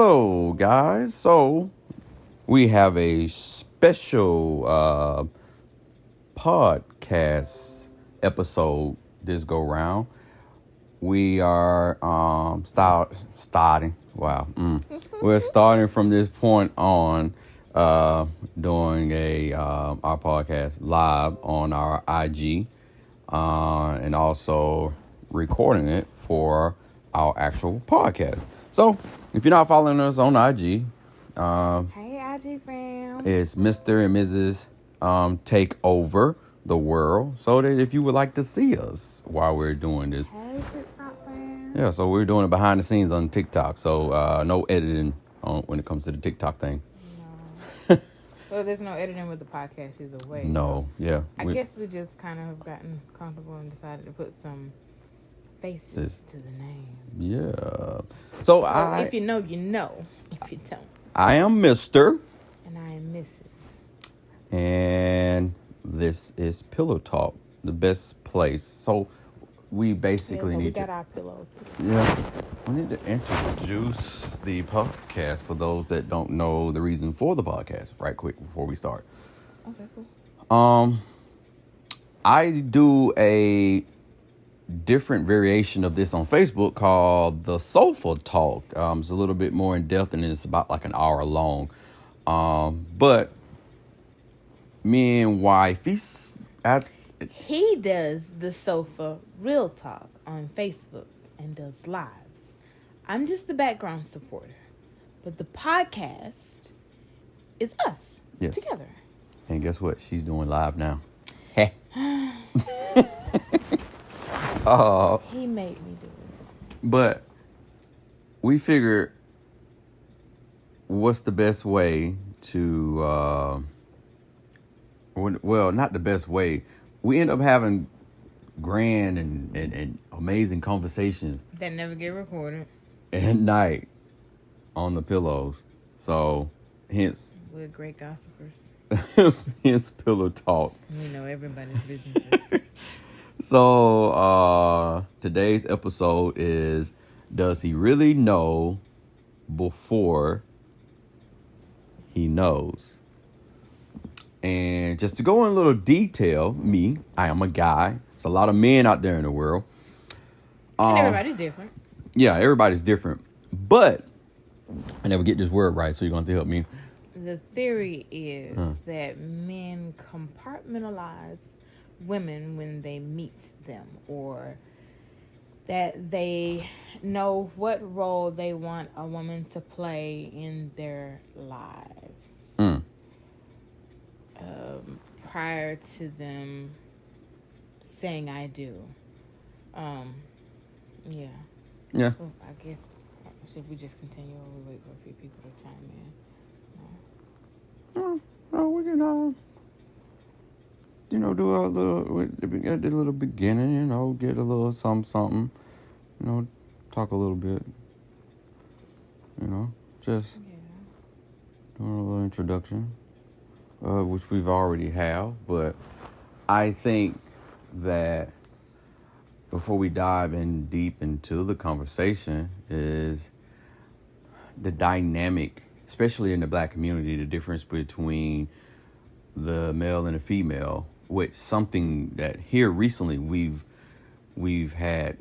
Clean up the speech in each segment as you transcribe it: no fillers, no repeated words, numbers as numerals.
Hello, guys. So, we have a special podcast episode this go round. We are starting. Wow. We're starting from this point on doing our podcast live on our IG and also recording it for our actual podcast. So, if you're not following us on IG, hey IG fam, it's Mr. and Mrs. Take Over the World. So that if you would like to see us while we're doing this, hey TikTok fam. yeah. So we're doing it behind the scenes on TikTok. So no editing when it comes to the TikTok thing. No. Well, there's no editing with the podcast either way. No, so yeah. I guess we just kind of have gotten comfortable and decided to put some faces to the name. Yeah. So if you know, you know. If you don't, I am Mr. and I am Mrs. And this is Pillow Talk, the best place. So we basically we need got to. our pillows. Yeah. We need to introduce the podcast for those that don't know the reason for the podcast right quick before we start. Okay, cool. I do a different variation of this on Facebook called the Sofa Talk. It's a little bit more in depth and it's about like an hour long. But me and wife, He does the Sofa Real Talk on Facebook and does lives. I'm just the background supporter, but the podcast is us together. And guess what? She's doing live now. He made me do it. But we figured what's the best way to, well, not the best way. We end up having grand and amazing conversations That never get recorded. at night on the pillows. So, hence, We're great gossipers. hence Pillow Talk. We know everybody's businesses. So, today's episode is, does he really know before he knows? And just to go in a little detail, I am a guy. There's a lot of men out there in the world. And everybody's different. Yeah, everybody's different. But I never get this word right, so you're going to help me. The theory is that men compartmentalize women when they meet them, or that they know what role they want a woman to play in their lives prior to them saying I do. Yeah. Well, I guess should we just continue or we wait for a few people to chime in? No, we can do a little beginning, get a little something, talk a little bit, just doing a little introduction, which we've already have, but I think that before we dive in deep into the conversation is the dynamic, especially in the black community, the difference between the male and the female, which something that here recently we've had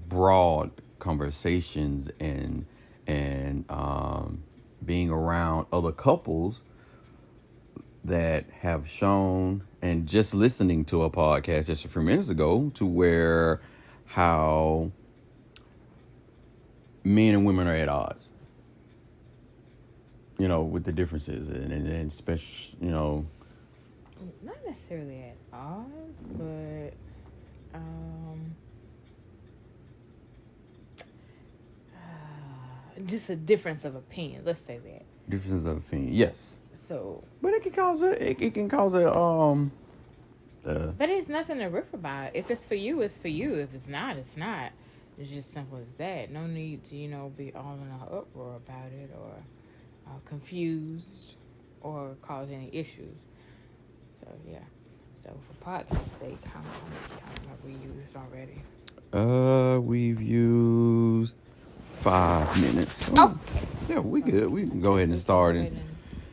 broad conversations and being around other couples that have shown, and just listening to a podcast just a few minutes ago, to where how men and women are at odds. With the differences and especially, Not necessarily at odds, but just a difference of opinion. Let's say that. Differences of opinion, yes. So, but it can cause But it's nothing to riff about. If it's for you, it's for you. If it's not, it's not. It's just simple as that. No need to, be all in an uproar about it or confused or cause any issues. So, yeah. So, for podcast sake, how much time have we used already? We've used 5 minutes. Okay. Yeah, we good. We can go ahead and Let's start. go And ahead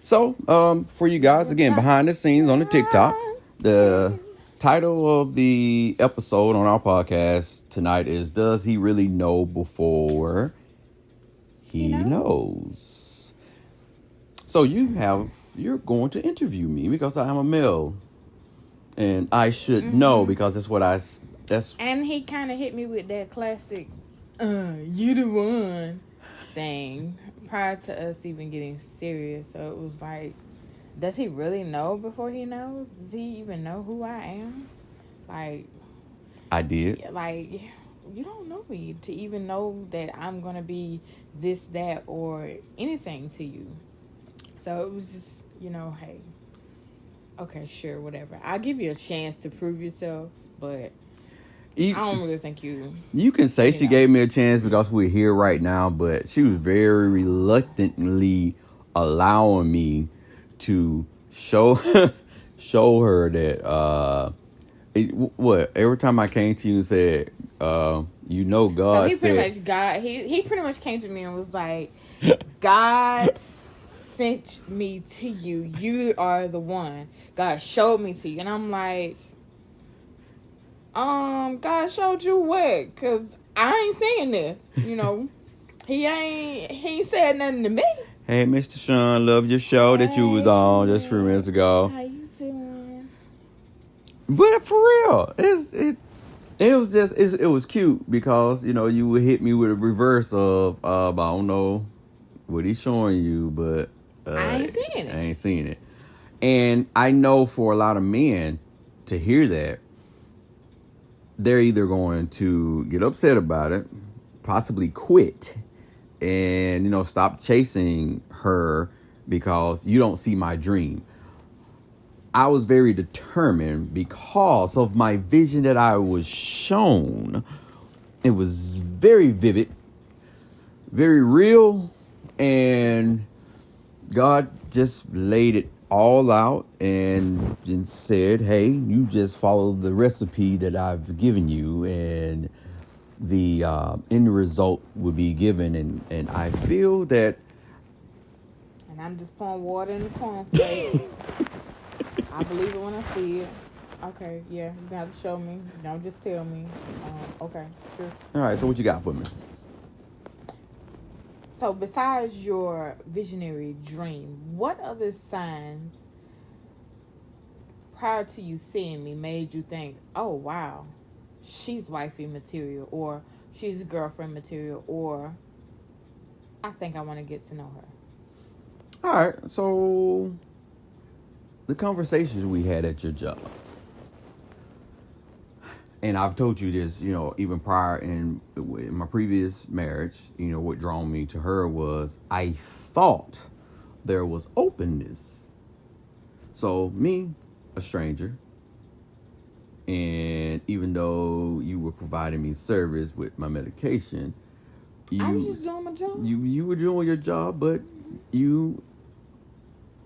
so, for you guys, again, behind the scenes on the TikTok, the title of the episode on our podcast tonight is "Does He Really Know Before He Knows?" So you're going to interview me because I am a male, and I should know because that's. And he kind of hit me with that classic, you the one thing prior to us even getting serious. So it was like, does he really know before he knows? Does he even know who I am? Like, I did. Like, you don't know me to even know that I'm going to be this, that, or anything to you. So it was just, hey, okay, sure, whatever. I'll give you a chance to prove yourself, but I don't really think you... You can say she gave me a chance because we're here right now, but she was very reluctantly allowing me to show her that... every time I came to you and said, God he pretty much came to me and was like, God sent me to you. You are the one. God showed me to you. And I'm like, God showed you what? Because I ain't seeing this. He ain't said nothing to me. Hey, Mr. Sean, love your show that you was on just a few minutes ago. How you doing? But for real, it was cute because you would hit me with a reverse of I don't know what he's showing you, but I ain't seeing it. I ain't seeing it, and I know for a lot of men to hear that, they're either going to get upset about it, possibly quit, and stop chasing her because you don't see my dream. I was very determined because of my vision that I was shown. It was very vivid, very real, and God just laid it all out and said, hey, you just follow the recipe that I've given you, and the end result will be given. And I feel that... And I'm just pouring water in the cornflakes. I believe it when I see it. Okay, yeah, you got to show me. Don't just tell me. Okay, sure. All right, so what you got for me? So besides your visionary dream, what other signs prior to you seeing me made you think, oh, wow, she's wifey material, or she's girlfriend material, or I think I want to get to know her? All right, so... the conversations we had at your job, and I've told you this, even prior in my previous marriage, what drawn me to her was I thought there was openness. So me, a stranger, and even though you were providing me service with my medication, I was just doing my job. You were doing your job, but you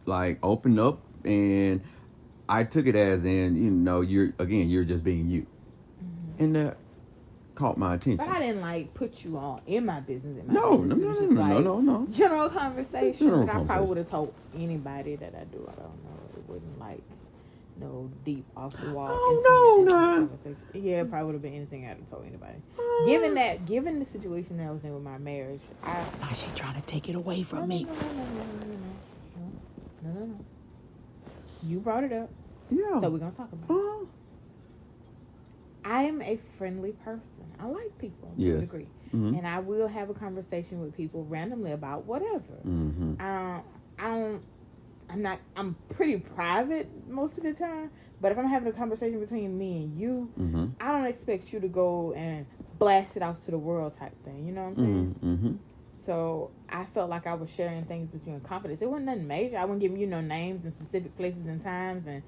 opened up. And I took it as in, you're just being you. Mm-hmm. And that caught my attention. But I didn't put you all in my business. No. General conversation. But I probably would have told anybody that I do. I don't know. It wasn't no deep off the wall. Oh no. Yeah, it probably would have been anything I had told anybody. Given the situation that I was in with my marriage, now she trying to take it away from me. No. You brought it up. Yeah. So we're going to talk about it. I am a friendly person. I like people to a degree. Mm-hmm. And I will have a conversation with people randomly about whatever. Mm-hmm. I'm pretty private most of the time. But if I'm having a conversation between me and you, mm-hmm. I don't expect you to go and blast it out to the world type thing. You know what I'm saying? Mm-hmm. So I felt like I was sharing things with you in confidence. It wasn't nothing major. I wasn't giving you no names and specific places and times and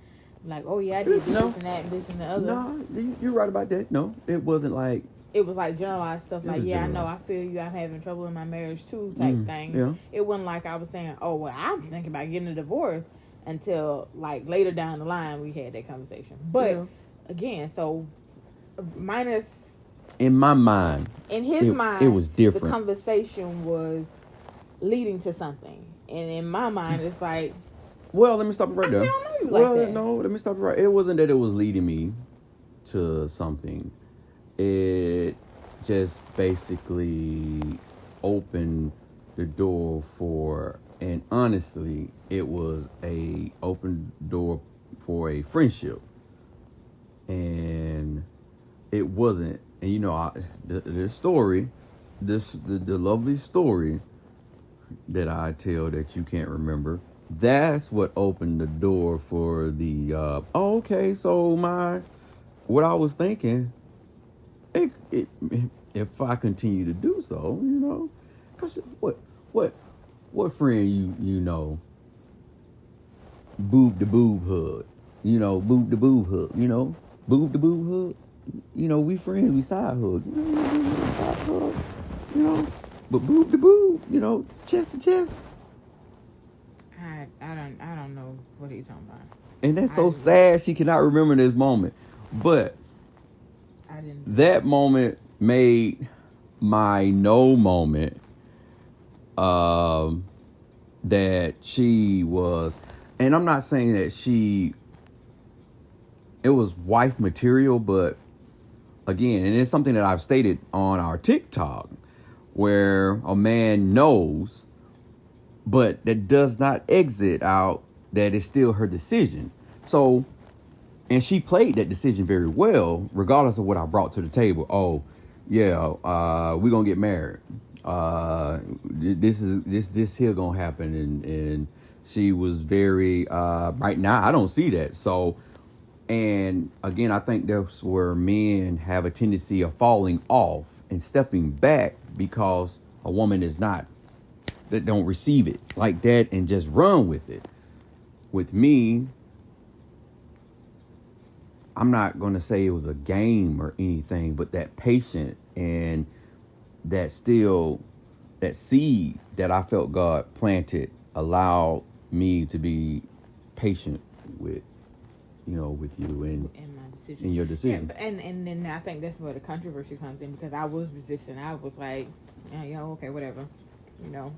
oh yeah, I did this and that and this and the other. No, you're right about that. No, it wasn't like... It was generalized stuff I know, I feel you, I'm having trouble in my marriage too type thing. Yeah. It wasn't like I was saying, oh, well, I'm thinking about getting a divorce until later down the line we had that conversation. But again, so minus in my mind, in his mind, it was different. The conversation was leading to something, and in my mind, it's like, well, let me stop you right there. I still know you like that. No, let me stop you right. It wasn't that it was leading me to something. It just basically opened the door for, and honestly, it was a open door for a friendship, and it wasn't. And you know, this story, the lovely story that I tell that you can't remember. That's what opened the door for the. Okay, so what I was thinking, if I continue to do so, you know, cause what friend you know, boob the boob hug, you know, boob the boob hug, you know, boob the boob hug, you know, we friends, we side hug, you know, side hug, you know, but boob to boob, you know, chest to chest. I don't know what he's talking about. And that's so sad she cannot remember this moment. But that moment made my no moment that she was, and I'm not saying that it was wife material, but again, and it's something that I've stated on our TikTok, where a man knows, but that does not exit out that it's still her decision. So, and she played that decision very well, regardless of what I brought to the table. Oh, yeah, we're gonna get married. This here gonna happen, and she was very right now. I don't see that. So, and again, I think that's where men have a tendency of falling off and stepping back because a woman is not, that don't receive it like that and just run with it. With me, I'm not going to say it was a game or anything, but that patient and that seed that I felt God planted allowed me to be patient with, you know, with you and my decision. In your decision. Yeah, and then I think that's where the controversy comes in, because I was resistant. I was like, yeah, okay, whatever, you know.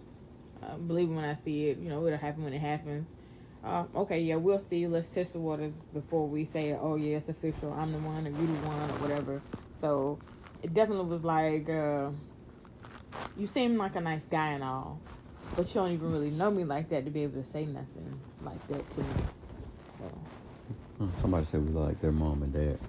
Believe it when I see it, you know, it'll happen when it happens. Okay, yeah, we'll see. Let's test the waters before we say, oh, yeah, it's official. I'm the one, and you the one, or whatever. So it definitely was like, you seem like a nice guy and all, but you don't even really know me like that to be able to say nothing like that to me. So. Somebody said we look like their mom and dad.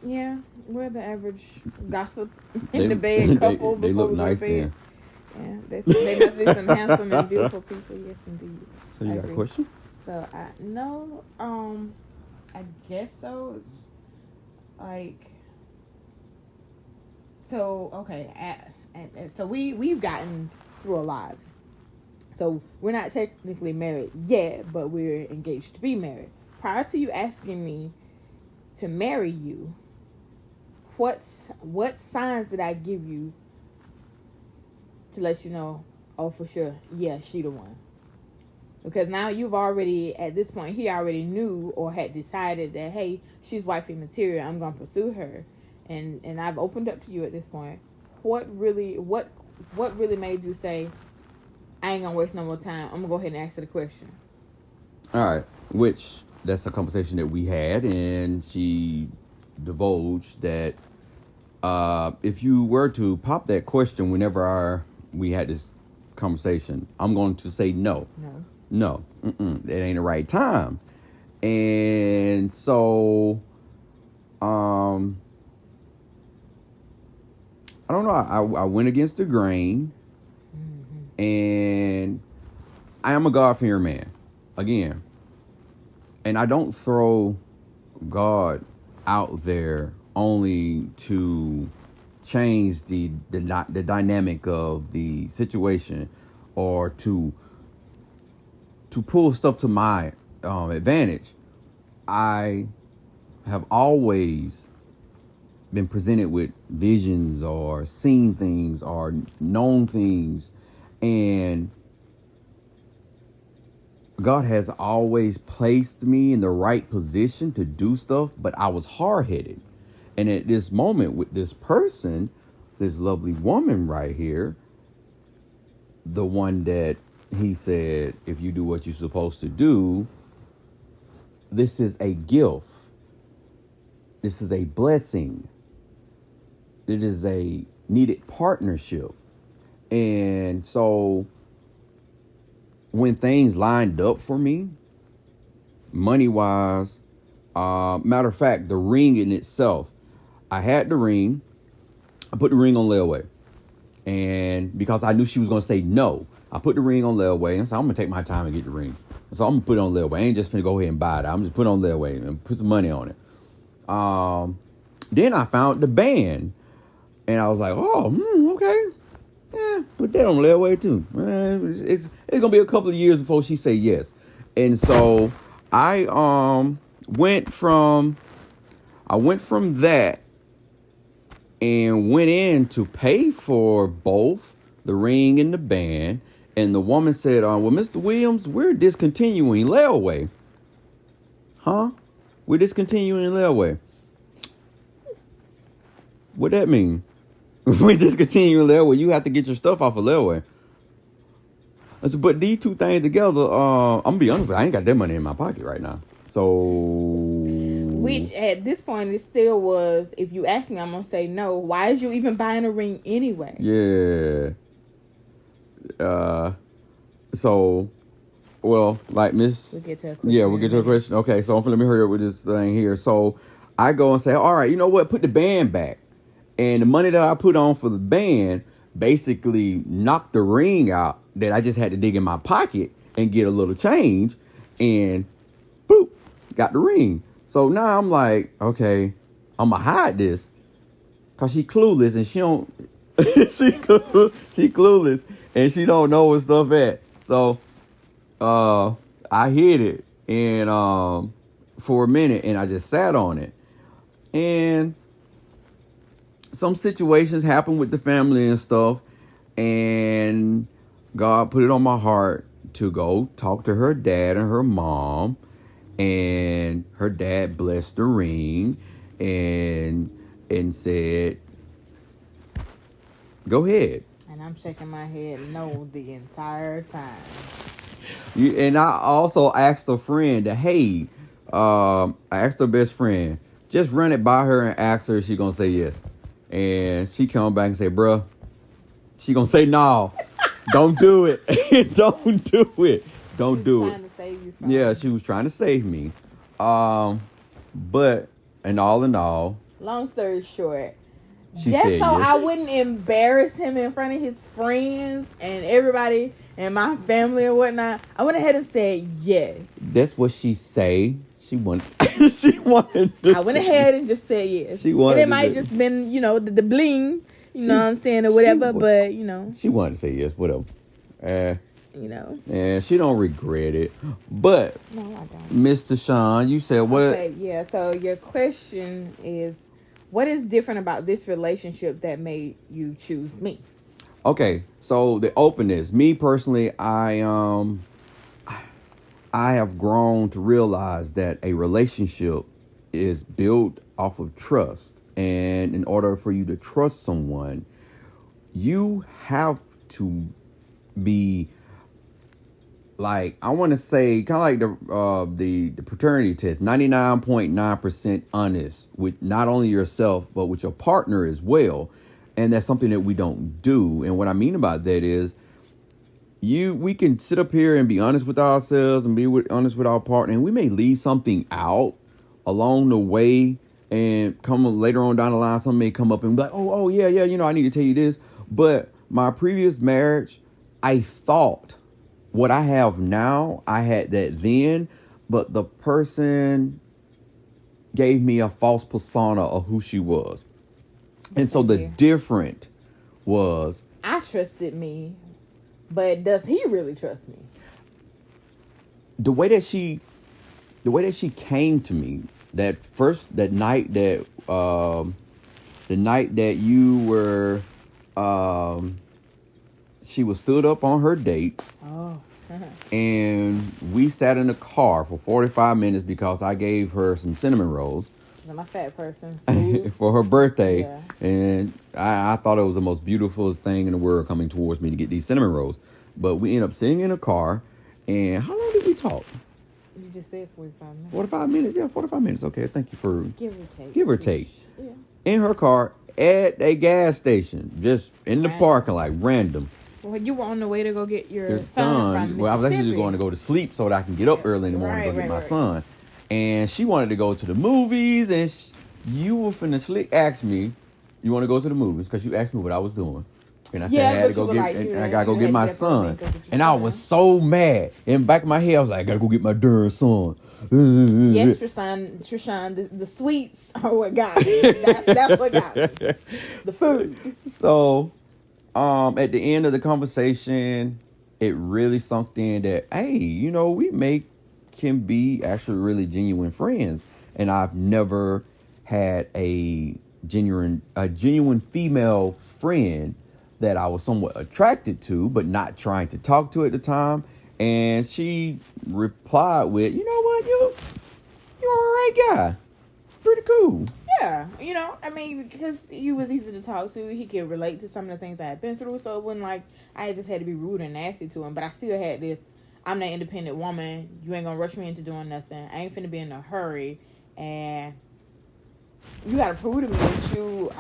Yeah, we're the average gossip in the bed couple. They look nice then. Yeah, they must be some handsome and beautiful people. Yes, indeed. So you got a question? So I guess so. It's like, so okay, so we've gotten through a lot. So we're not technically married yet, but we're engaged to be married. Prior to you asking me to marry you, what signs did I give you to let you know, oh, for sure, yeah, she the one? Because now you've already, at this point, he already knew or had decided that, hey, she's wifey material, I'm going to pursue her. And I've opened up to you at this point. What really made you say, I ain't going to waste no more time, I'm going to go ahead and answer the question? All right, which that's a conversation that we had, and she divulged that if you were to pop that question whenever we had this conversation, I'm going to say no. No, that ain't the right time. And so, I don't know. I went against the grain, and I am a God-fearing man. Again, and I don't throw God out there only to change the dynamic of the situation or to pull stuff to my advantage. I have always been presented with visions or seen things or known things, and God has always placed me in the right position to do stuff, but I was hard-headed. And at this moment with this person, this lovely woman right here, the one that he said, if you do what you're supposed to do, this is a gift. This is a blessing. It is a needed partnership. And so when things lined up for me, money-wise, matter of fact, the ring in itself, I had the ring. I put the ring on layaway. And because I knew she was going to say no, I put the ring on layaway. And so I'm going to take my time and get the ring. So I'm going to put it on layaway. I ain't just going to go ahead and buy it. I'm just put it on layaway and put some money on it. Then I found the band. And I was like, oh, okay. Yeah, put that on layaway too. It's going to be a couple of years before she say yes. And so I went from that and went in to pay for both the ring and the band. And the woman said, well, Mr. Williams, we're discontinuing layaway. Huh? We're discontinuing layaway. What that mean? We're discontinuing layaway. You have to get your stuff off of layaway. I said, but these two things together, I'm going to be honest with you, I ain't got that money in my pocket right now. So... Which at this point it still was, if you ask me, I'm going to say no. Why is you even buying a ring anyway? Yeah. So, well, like Miss... We'll get to a question. Yeah, we'll get to a question. Okay, so let me hurry up with this thing here. So, I go and say, all right, you know what? Put the band back. And the money that I put on for the band basically knocked the ring out that I just had to dig in my pocket and get a little change. And, boop, got the ring. So now I'm like, okay, I'm going to hide this because she clueless and she don't, she clueless and she don't know what stuff at. So I hid it and for a minute and I just sat on it. And some situations happened with the family and stuff. And God put it on my heart to go talk to her dad and her mom. And her dad blessed the ring and said, go ahead. And I'm shaking my head no the entire time. And I also asked a friend that, hey, I asked her best friend, just run it by her and ask her if she's going to say yes. And she come back and say, bruh, she going to say no. Don't do it. Don't do it. Don't do it. Yeah, she was trying to save me. But in all, long story short, she just said so yes. I wouldn't embarrass him in front of his friends and everybody and my family and whatnot, I went ahead and said yes. That's what she say. She wanted. She wanted. I went ahead and just said yes. She wanted. And it might just been, the bling, know what I'm saying, or whatever. But she wanted to say yes. Whatever. And she don't regret it. But no, I don't. Mr. Sean, you said what? Okay, yeah. So your question is, what is different about this relationship that made you choose me? Okay, so the openness. Me personally, I have grown to realize that a relationship is built off of trust. And in order for you to trust someone, you have to be like, I want to say, kind of like the paternity test, 99.9% honest with not only yourself, but with your partner as well. And that's something that we don't do. And what I mean about that is we can sit up here and be honest with ourselves and be honest with our partner. And we may leave something out along the way and come later on down the line. Something may come up and be like, oh, yeah, I need to tell you this. But my previous marriage, I thought what I have now, I had that then, but the person gave me a false persona of who she was. And so the difference was, I trusted me, but does he really trust me? The way that she came to me that night that the night that you were she was stood up on her date. Oh. And we sat in the car for 45 minutes because I gave her some cinnamon rolls. I'm a fat person. For her birthday. Yeah. And I thought it was the most beautifulest thing in the world coming towards me to get these cinnamon rolls. But we ended up sitting in a car. And how long did we talk? You just said 45 minutes. 45 minutes? Yeah, 45 minutes. Okay, thank you for... Give or take. Give or take. Yeah. In her car at a gas station. Just in the parking lot, random. Well, you were on the way to go get your son from Well, I was actually Mississippi. going to go to sleep so that I can get up early in the morning to go get my son. And she wanted to go to the movies, and you were finna sleep. Asked me, you want to go to the movies? Because you asked me what I was doing. And I said I had to go get, and I got to go get my son. And I was so mad. In the back of my head, I was like, I got to go get my darn son. Yes, Trishan, the sweets are what got me. That's what got me. The food. So, at the end of the conversation, it really sunk in that, hey, you know, can be actually really genuine friends. And I've never had a genuine female friend that I was somewhat attracted to, but not trying to talk to at the time. And she replied with, you know what, you're all right guy. Pretty cool. Yeah, you know, I mean, because he was easy to talk to. He could relate to some of the things I had been through. So it wasn't like I just had to be rude and nasty to him. But I still had this, I'm the independent woman. You ain't gonna rush me into doing nothing. I ain't finna be in a hurry. And you gotta prove to me that you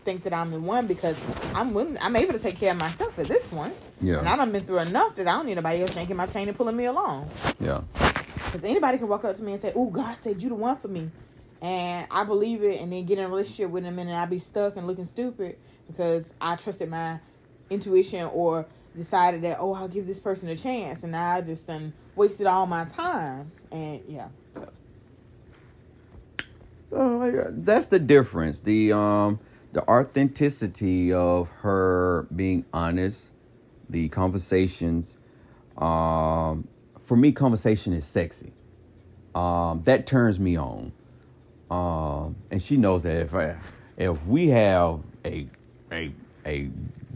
think that I'm the one, because I'm able to take care of myself at this point. Yeah. And I done been through enough that I don't need nobody else yanking my chain and pulling me along. Yeah. Because anybody can walk up to me and say, oh, God said you the one for me. And I believe it, and then get in a relationship with him, and then I be stuck and looking stupid because I trusted my intuition or decided that, oh, I'll give this person a chance. And now I just done wasted all my time. And yeah. So that's the difference. The authenticity of her being honest, the conversations. For me, conversation is sexy. That turns me on. And she knows that if we have a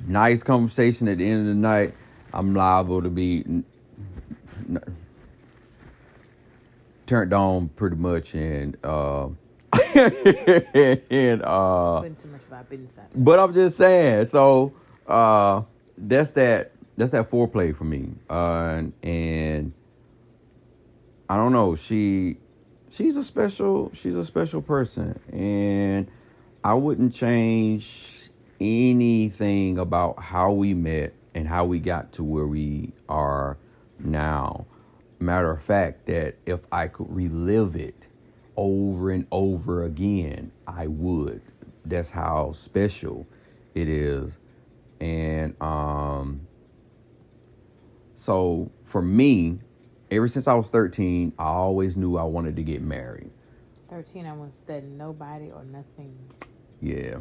nice conversation at the end of the night, I'm liable to be turned on pretty much, and Too much about business. But I'm just saying, so that's that foreplay for me. And I don't know, she's a special person, and I wouldn't change anything about how we met and how we got to where we are now. Matter of fact, that if I could relive it over and over again, I would. That's how special it is. And so for me, ever since I was 13, I always knew I wanted to get married. 13, I wasn't studying nobody or nothing. Yeah.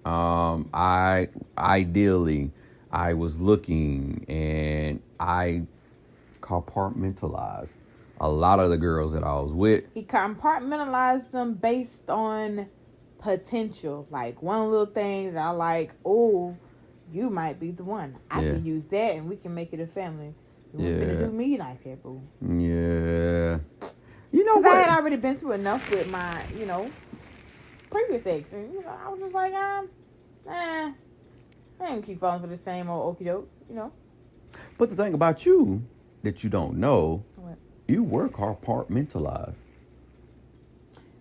I was looking, and I compartmentalized a lot of the girls that I was with. He compartmentalized them based on potential. Like one little thing that I like, oh, you might be the one. I can use that, and we can make it a family. You want to do me like that, boo. Yeah. You know what? Because I had already been through enough with my, previous ex. And, I was just like, I ain't keep falling for the same old okie doke, But the thing about you that you don't know, what? You were compartmentalized.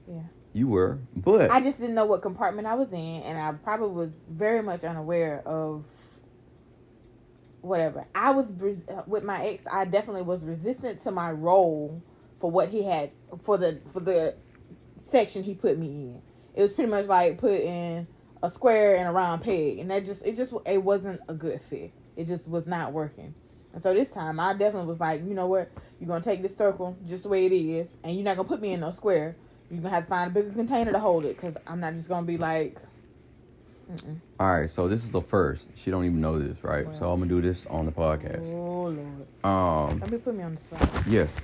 Yeah. You were, but I just didn't know what compartment I was in, and I probably was very much unaware of whatever. I was with my ex. I definitely was resistant to my role for what he had for the section he put me in. It was pretty much like putting a square in a round peg, and it wasn't a good fit. It just was not working. And so this time, I definitely was like, you know what? You're gonna take this circle just the way it is, and you're not gonna put me in no square. You're gonna have to find a bigger container to hold it, because I'm not just gonna be like. All right, so this is the first. She don't even know this, right? Well, so I'm gonna do this on the podcast. Oh Lord. Don't be putting me on the spot. Yes,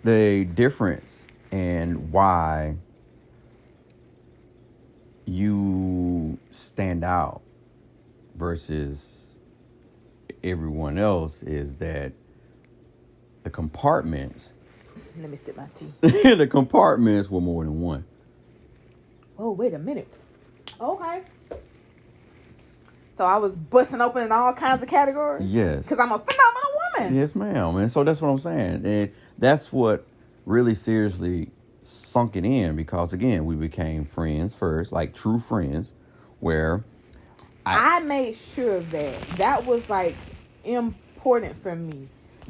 the difference and why you stand out versus everyone else is that the compartments. Let me sip my tea. The compartments were more than one. Oh, wait a minute. Okay. So I was busting open in all kinds of categories? Yes. Because I'm a phenomenal woman. Yes, ma'am. And so that's what I'm saying. And that's what really seriously sunk it in, because, again, we became friends first, like true friends, where I made sure that was, like, important for me.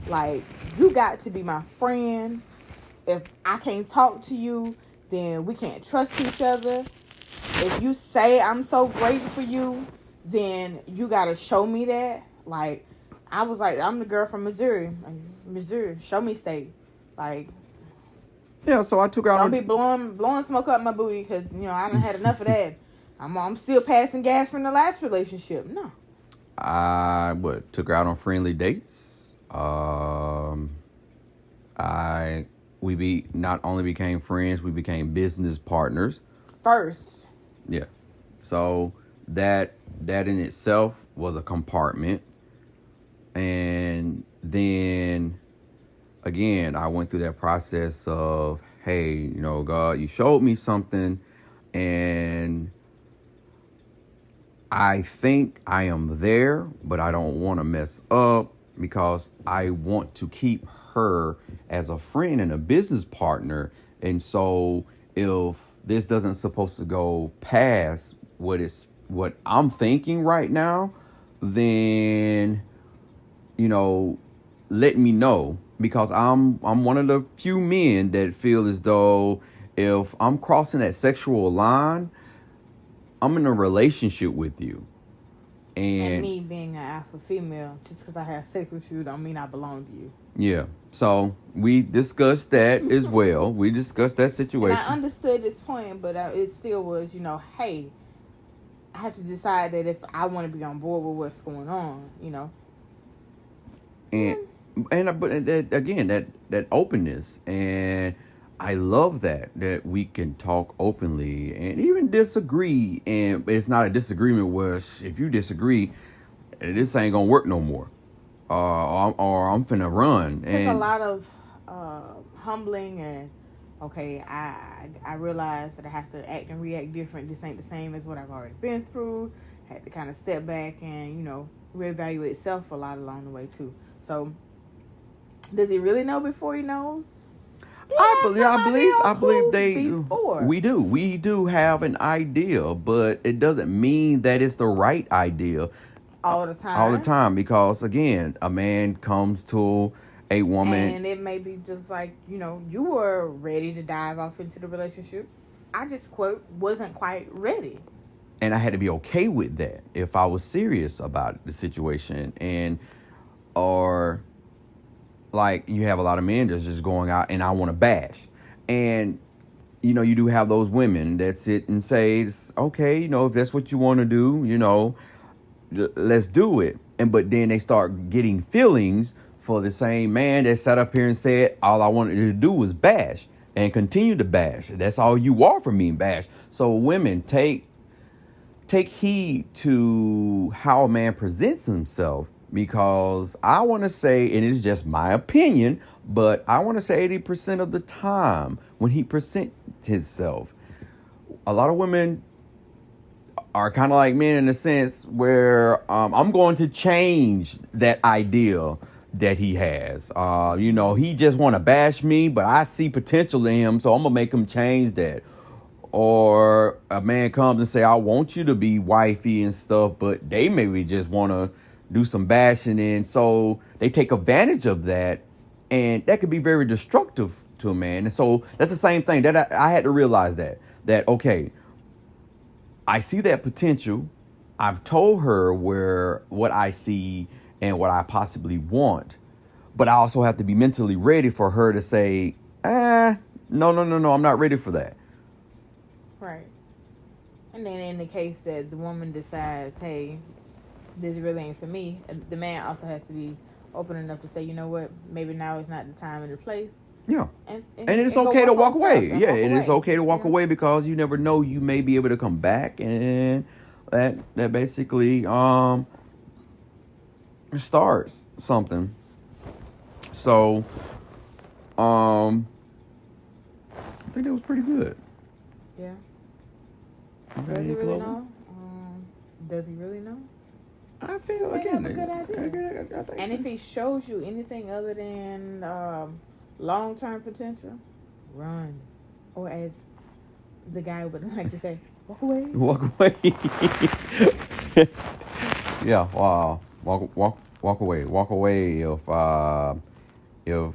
Like, you got to be my friend. If I can't talk to you, then we can't trust each other. If you say I'm so grateful for you, then you got to show me that. Like, I was like, I'm the girl from Missouri. Like, Missouri, show me state. Like, yeah, so I took her out. Don't be blowing smoke up my booty, because, you know, I done had enough of that. I'm still passing gas from the last relationship. No. I took her out on friendly dates. We not only became friends, we became business partners. First. Yeah. So that in itself was a compartment. And then again, I went through that process of, hey, you know, God, you showed me something, and I think I am there, but I don't want to mess up, because I want to keep her as a friend and a business partner. And so if this doesn't supposed to go past what I'm thinking right now, then, you know, let me know, because I'm one of the few men that feel as though if I'm crossing that sexual line, I'm in a relationship with you. And me being an alpha female, just because I have sex with you don't mean I belong to you. Yeah. So we discussed that as well. We discussed that situation. And I understood this point, but it still was, you know, hey, I have to decide that if I want to be on board with what's going on, you know. But again, that openness, and I love that we can talk openly and even disagree, and it's not a disagreement where if you disagree, this ain't gonna work no more, or I'm finna run. It took a lot of humbling, and okay, I realized that I have to act and react different. This ain't the same as what I've already been through. Had to kind of step back and, you know, reevaluate self a lot along the way too. So, does he really know before he knows? I believe before. We do have an idea, but it doesn't mean that it's the right idea all the time. Because again, a man comes to a woman, and it may be just like, you know, you were ready to dive off into the relationship. I just wasn't quite ready. And I had to be okay with that if I was serious about the situation. Or like, you have a lot of men that's just going out and I want to bash. And, you know, you do have those women that sit and say, okay, you know, if that's what you want to do, you know, let's do it. But then they start getting feelings for the same man that sat up here and said, all I wanted to do was bash and continue to bash. That's all you are for me, bash. So women, take heed to how a man presents himself, because I want to say, and it's just my opinion, but I want to say 80% of the time when he presents himself, a lot of women are kind of like men in a sense where I'm going to change that idea that he has. You know, he just want to bash me, but I see potential in him, so I'm going to make him change that. Or a man comes and say, I want you to be wifey and stuff, but they maybe just want to do some bashing, and so they take advantage of that, and that could be very destructive to a man. And so that's the same thing that I had to realize that okay, I see that potential. I've told her what I see and what I possibly want, but I also have to be mentally ready for her to say, no, I'm not ready for that. Right. And then in the case that the woman decides, hey, this really ain't for me, the man also has to be open enough to say, you know what, maybe now is not the time and the place. Yeah. And it's okay to walk away. Yeah, it is okay to walk away, because you never know, you may be able to come back, and that basically starts something. So, I think it was pretty good. Yeah. You got Does he any really closing? know? Does he really know? I feel They again. have a good idea. I think And if he shows you anything other than long-term potential, run. Or as the guy would like to say, walk away. walk away. Yeah. Wow. Walk away. Walk away if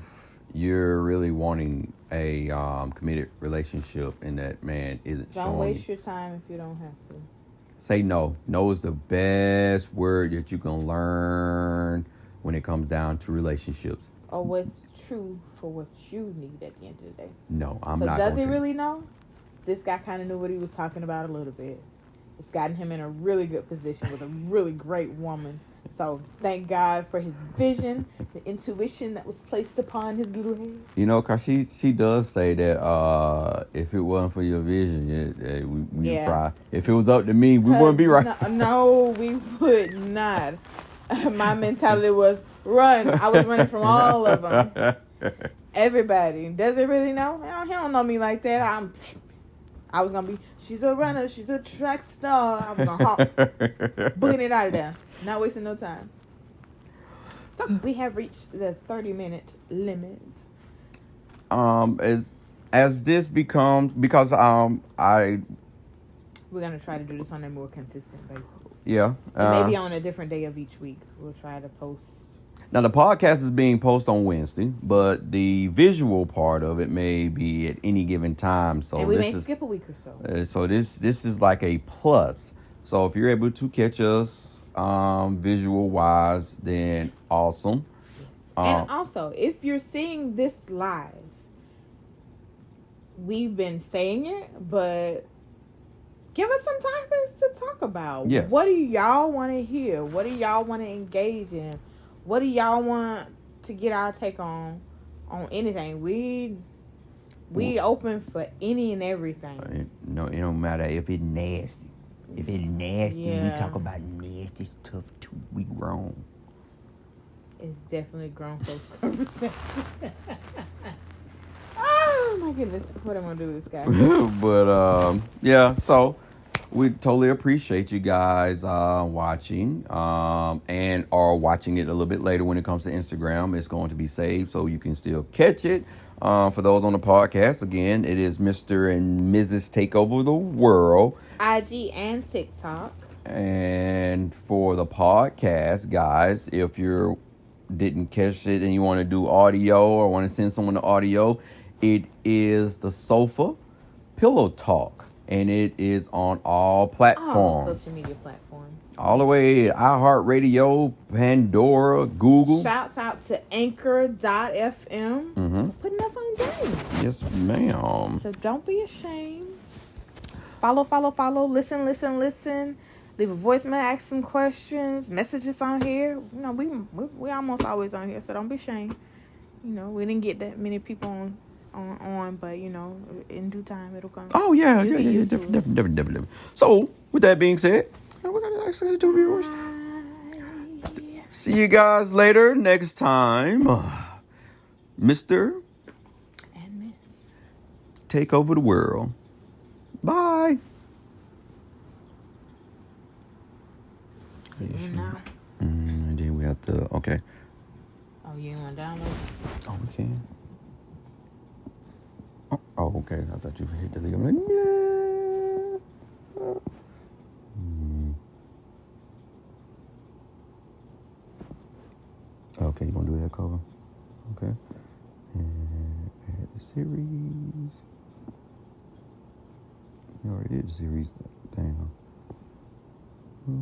you're really wanting a committed relationship and that man isn't Don't showing waste you. your time if you don't have to. Say no. No is the best word that you can learn when it comes down to relationships. Or what's true for what you need at the end of the day. No, I'm So not. does he gonna really know? This guy kind of knew what he was talking about a little bit. It's gotten him in a really good position with a really great woman. So thank God for his vision, the intuition that was placed upon his little head. You know, cause she does say that if it wasn't for your vision, we would try. If it was up to me, we wouldn't be right. No, we would not. My mentality was run. I was running from all of them. Everybody. Does it really know? He don't know me like that. I was gonna be. She's a runner. She's a track star. I was gonna hop, booking it out of there. Not wasting no time. So we have reached the 30-minute limit. As this becomes, because we're gonna try to do this on a more consistent basis. Yeah. Maybe on a different day of each week. We'll try to post. Now, the podcast is being posted on Wednesday, but the visual part of it may be at any given time. So and we may skip a week or so. So this is like a plus. So if you're able to catch us visual wise, then awesome. Yes. And also, if you're seeing this live, we've been saying it, but give us some topics to talk about. Yes. What do y'all want to hear? What do y'all want to engage in? What do y'all want to get our take on anything? We open for any and everything. No, it don't matter if it's nasty. If it's nasty, Yeah. we talk about nasty stuff too. We grown. It's definitely grown folks conversation. Oh my goodness, what am I gonna do with this guy? But yeah, so we totally appreciate you guys watching and are watching it a little bit later when it comes to Instagram. It's going to be saved so you can still catch it. For those on the podcast, again, it is Mr. and Mrs. Take Over the World. IG and TikTok. And for the podcast, guys, if you didn't catch it and you want to do audio or want to send someone the audio, it is the Sofa Pillow Talk. And it is on all platforms. All social media platforms. All the way iHeartRadio, Pandora, Google. Shouts out to Anchor.fm. Mm-hmm. Putting us on game. Yes, ma'am. So don't be ashamed. Follow. Listen. Leave a voicemail, ask some questions, messages on here. You know, we almost always on here, so don't be ashamed. You know, we didn't get that many people on, but you know, in due time it'll come. Oh yeah, definitely. So with that being said, we're gonna access to viewers. See you guys later next time. Mr. and Miss Take Over the World. Bye. now. And then we have to okay. Oh, you want to download? Oh, we can. Oh, okay. I thought you hit delete. I'm like, no. Okay, you want to do that cover? Okay. And add the series. You already did the series thing, huh?